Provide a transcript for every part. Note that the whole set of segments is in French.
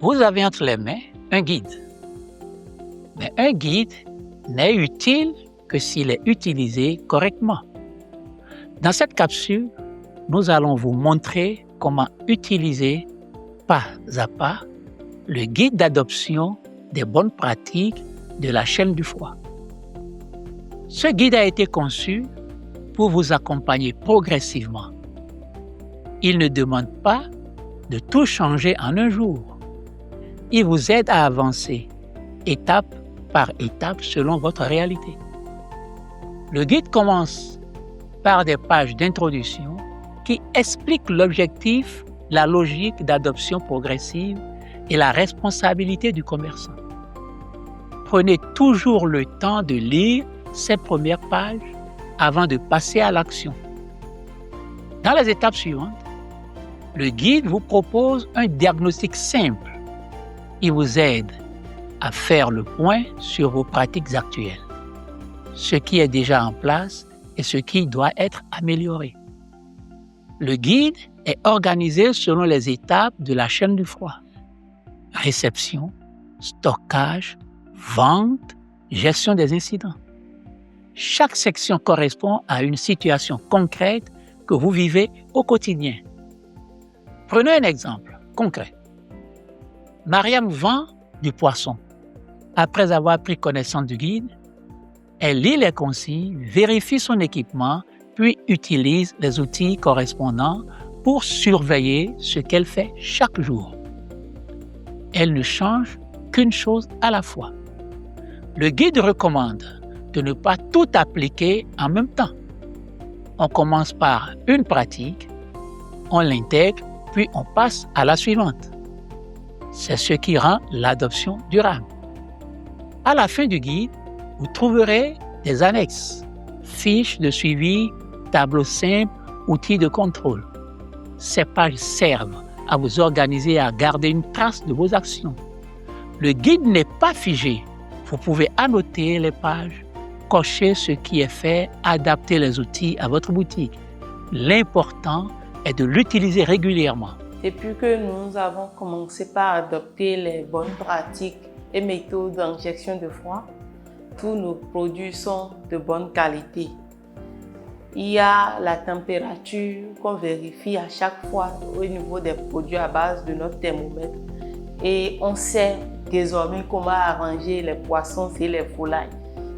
Vous avez entre les mains un guide. Mais un guide n'est utile que s'il est utilisé correctement. Dans cette capsule, nous allons vous montrer comment utiliser pas à pas le guide d'adoption des bonnes pratiques de la chaîne du froid. Ce guide a été conçu pour vous accompagner progressivement. Il ne demande pas de tout changer en un jour. Il vous aide à avancer étape par étape selon votre réalité. Le guide commence par des pages d'introduction qui expliquent l'objectif, la logique d'adoption progressive et la responsabilité du commerçant. Prenez toujours le temps de lire ces premières pages avant de passer à l'action. Dans les étapes suivantes, le guide vous propose un diagnostic simple. Il vous aide à faire le point sur vos pratiques actuelles, ce qui est déjà en place et ce qui doit être amélioré. Le guide est organisé selon les étapes de la chaîne du froid: réception, stockage, vente, gestion des incidents. Chaque section correspond à une situation concrète que vous vivez au quotidien. Prenez un exemple concret. Mariam vend du poisson. Après avoir pris connaissance du guide, elle lit les consignes, vérifie son équipement, puis utilise les outils correspondants pour surveiller ce qu'elle fait chaque jour. Elle ne change qu'une chose à la fois. Le guide recommande de ne pas tout appliquer en même temps. On commence par une pratique, on l'intègre, puis on passe à la suivante. C'est ce qui rend l'adoption durable. À la fin du guide, vous trouverez des annexes, fiches de suivi, tableaux simples, outils de contrôle. Ces pages servent à vous organiser et à garder une trace de vos actions. Le guide n'est pas figé. Vous pouvez annoter les pages, cocher ce qui est fait, adapter les outils à votre boutique. L'important est de l'utiliser régulièrement. Depuis que nous avons commencé par adopter les bonnes pratiques et méthodes d'injection de froid, tous nos produits sont de bonne qualité. Il y a la température qu'on vérifie à chaque fois au niveau des produits à base de notre thermomètre et on sait désormais comment arranger les poissons et les volailles,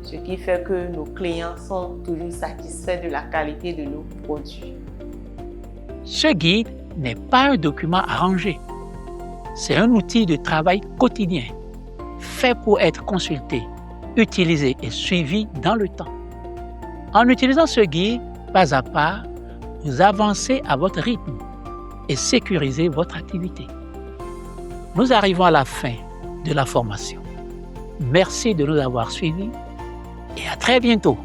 ce qui fait que nos clients sont toujours satisfaits de la qualité de nos produits. Ce guide n'est pas un document à ranger. C'est un outil de travail quotidien, fait pour être consulté, utilisé et suivi dans le temps. En utilisant ce guide, pas à pas, vous avancez à votre rythme et sécurisez votre activité. Nous arrivons à la fin de la formation. Merci de nous avoir suivis et à très bientôt.